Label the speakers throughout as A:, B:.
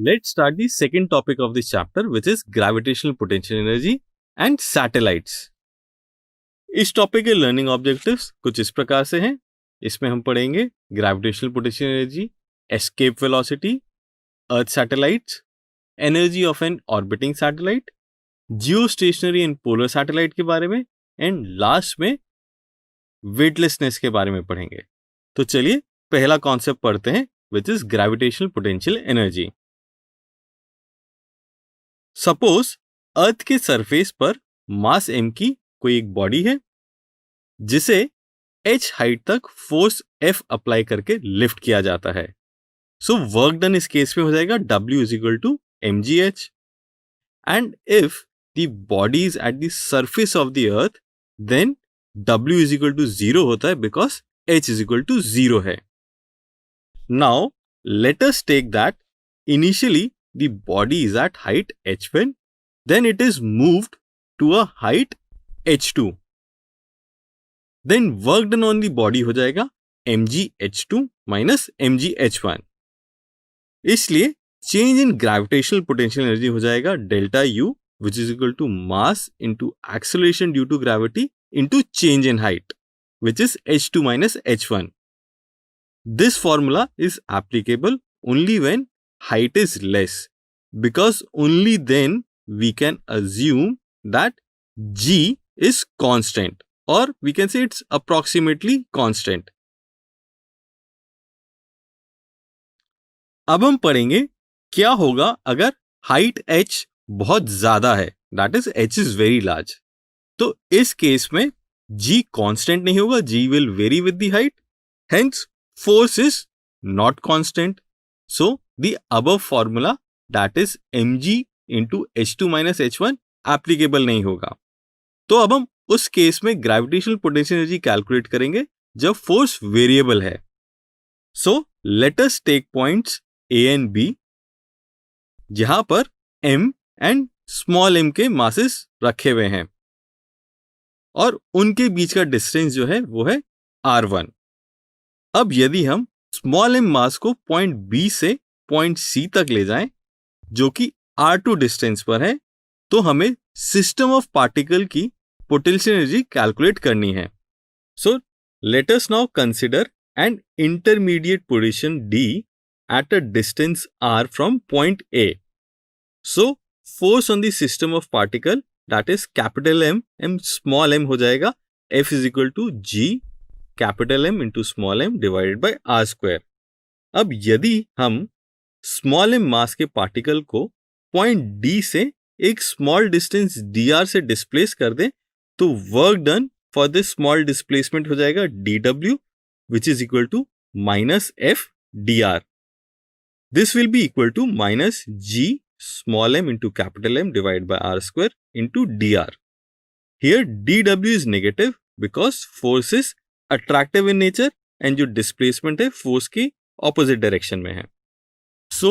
A: Let's start the second topic of this chapter, which is gravitational potential energy and satellites. इस topic के learning objectives कुछ इस प्रकार से हैं. इसमें हम पढ़ेंगे gravitational potential energy, escape velocity, earth satellites, energy of an orbiting satellite, geostationary and polar satellite के बारे में, एंड लास्ट में वेटलेसनेस के बारे में पढ़ेंगे. तो चलिए पहला कॉन्सेप्ट पढ़ते हैं, which is gravitational potential energy. Suppose earth के सरफेस पर मास m की कोई एक बॉडी है जिसे h हाइट तक फोर्स F अप्लाई करके लिफ्ट किया जाता है. सो वर्क डन इस केस में हो जाएगा W is equal to mgh. And if the body is at the surface of the earth then W is equal to 0 होता है because h is equal to 0 है. Now let us take that initially the body is at height h1, then it is moved to a height h2. Then work done on the body हो जाएगा mgh2 minus mgh1. इसलिए change in gravitational potential energy हो जाएगा delta U, which is equal to mass into acceleration due to gravity into change in height, which is h2 minus h1. This formula is applicable only when height is less, because only then we can assume that g is constant, or we can say it's approximately constant. अब हम पढ़ेंगे क्या होगा अगर height h बहुत ज्यादा है, that is h is very large. तो इस केस में g constant नहीं होगा, g will vary with the height, hence force is not constant. So the above formula, that is mg into h2 minus h1 applicable नहीं होगा. तो अब हम उस केस में ग्रेविटेशनल पोटेंशियल एनर्जी कैलकुलेट करेंगे जब फोर्स वेरिएबल है. So let us take points a and b, जहां पर m एंड स्मॉल m के मासेस रखे हुए हैं और उनके बीच का डिस्टेंस जो है वो है r1. अब यदि हम स्मॉल m मास को पॉइंट b से पॉइंट C तक ले जाएं, जो कि R2 डिस्टेंस पर है, तो हमें सिस्टम ऑफ पार्टिकल की पोटेंशियल एनर्जी कैलकुलेट करनी है. So let us now consider an intermediate position D at a distance R from point A. So force on the system of particle, that is capital M and small m हो जाएगा F is equal to G capital M into small m divided by R square. अब यदि हम small m मास के particle को point D से एक small distance dr से डिस्प्लेस कर दें, तो work done for this small displacement हो जाएगा dw, which is equal to minus f dr. This will be equal to minus g small m into capital M divide by r square into dr. Here dw is negative because force is attractive in nature and जो displacement है force की opposite direction में है. So,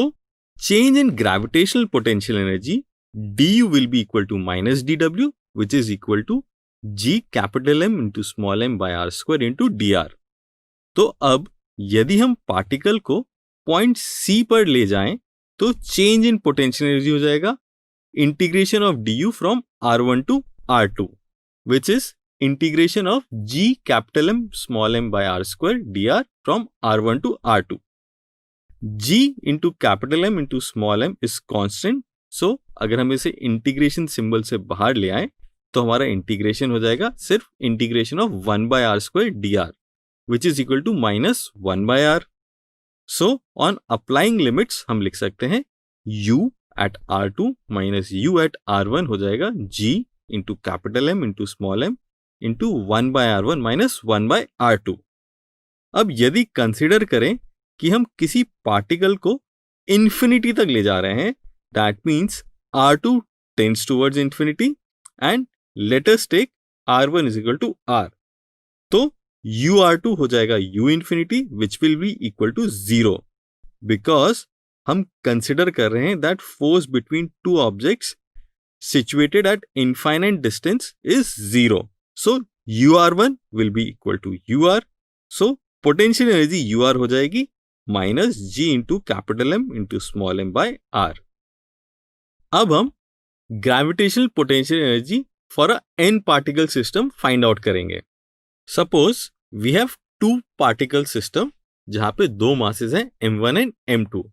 A: change in gravitational potential energy, du will be equal to minus dw, which is equal to g capital M into small m by r square into dr. तो अब यदि हम particle को point C पर ले जाएं, तो change in potential energy हो जाएगा integration of du from r1 to r2, which is integration of g capital M small m by r square dr from r1 to r2. g into capital M into small m is constant. So अगर हम इसे integration symbol से बाहर ले आए तो हमारा integration हो जाएगा सिर्फ integration of 1 by r square dr, which is equal to minus 1 by r. So on applying limits हम लिख सकते हैं u at r2 minus u at r1 हो जाएगा g into capital M into small m into 1 by r1 minus 1 by r2. अब यदि consider करें कि हम किसी पार्टिकल को इंफिनिटी तक ले जा रहे हैं, that means R2 tends towards infinity and let us take R1 is equal to R. तो UR2 हो जाएगा U infinity which will be equal to 0, because हम कंसिडर कर रहे हैं that force between two objects situated at infinite distance is 0. So UR1 will be equal to UR. So potential energy UR हो जाएगी minus G into capital M into small m bye are. अब हम gravitational potential energy for a n particle system find out करेंगे। Suppose we have 2 particle system जहां पे 2 masses हैं m1 and m2।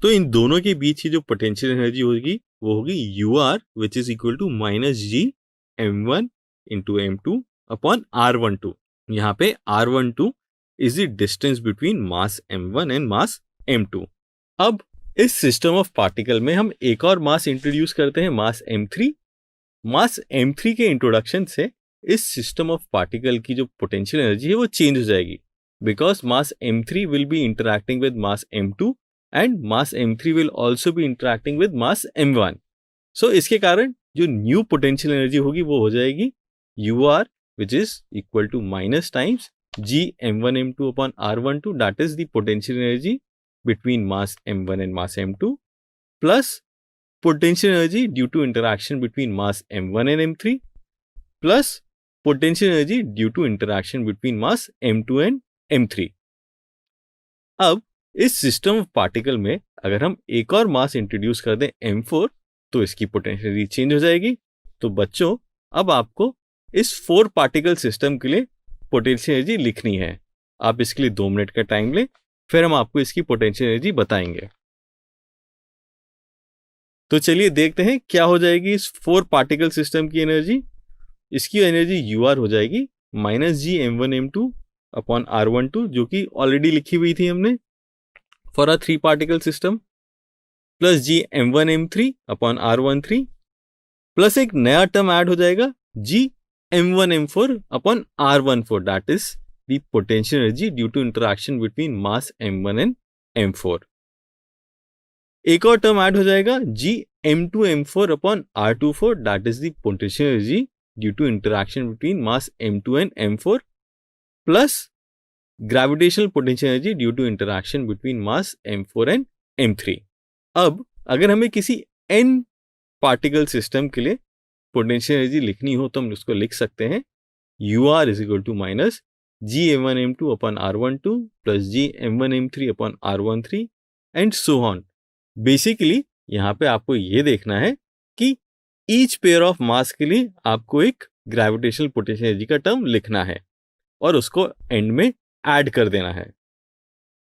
A: तो इन दोनों के बीच की जो पोटेंशियल एनर्जी होगी वो होगी ur which is equal to minus G m1 into m2 upon r12। यहाँ पे r12 is the distance between mass m1 and mass m2। अब इस सिस्टम ऑफ पार्टिकल में हम एक और मास इंट्रोड्यूस करते हैं, मास m3। मास m3 के इंट्रोडक्शन से इस सिस्टम ऑफ पार्टिकल की जो पोटेंशियल एनर्जी है वो चेंज हो जाएगी, because mass m3 will be interacting with mass m2 and mass m3 will also be interacting with mass m1। सो इसके कारण जो न्यू पोटेंशियल एनर्जी होगी वो हो जाएगी ur which is equal to minus times g m1 m2 upon r12, that is the potential energy between mass m1 and mass m2 plus potential energy due to interaction between mass m1 and m3 plus potential energy due to interaction between mass m2 and m3। अब इस system of particle में अगर हम एक और मास introduce कर दें m4 तो इसकी पोटेंशियल एनर्जी चेंज हो जाएगी। तो बच्चों अब आपको इस 4 पार्टिकल सिस्टम के लिए पोटेंशियल एनर्जी लिखनी है। आप इसके लिए 2 मिनट का टाइम लें, फिर हम आपको इसकी पोटेंशियल एनर्जी बताएंगे। तो चलिए देखते हैं क्या हो जाएगी इस 4 पार्टिकल सिस्टम की एनर्जी। इसकी एनर्जी ur हो जाएगी minus G m1 m2 upon r12, जो कि ऑलरेडी लिखी हुई थी हमने for a 3 particle system, plus G m1 m3 upon r13 plus एक नया टर्म ऐड हो जाएगा G m1 m4 upon r14, that is the potential energy due to interaction between mass m1 and m4। एक और term add हो जाएगा g m2 m4 upon r24, that is the potential energy due to interaction between mass m2 and m4 plus gravitational potential energy due to interaction between mass m4 and m3। अब अगर हमें किसी n particle system के लिए potential energy लिखनी हो तो हम उसको लिख सकते हैं ur is equal to minus g m1 m2 upon r12 plus g m1 m3 upon r13 and so on। Basically यहाँ पे आपको ये देखना है कि ईच पेयर ऑफ मास के लिए आपको एक ग्रेविटेशनल पोटेंशियल एनर्जी का टर्म लिखना है और उसको एंड में ऐड कर देना है।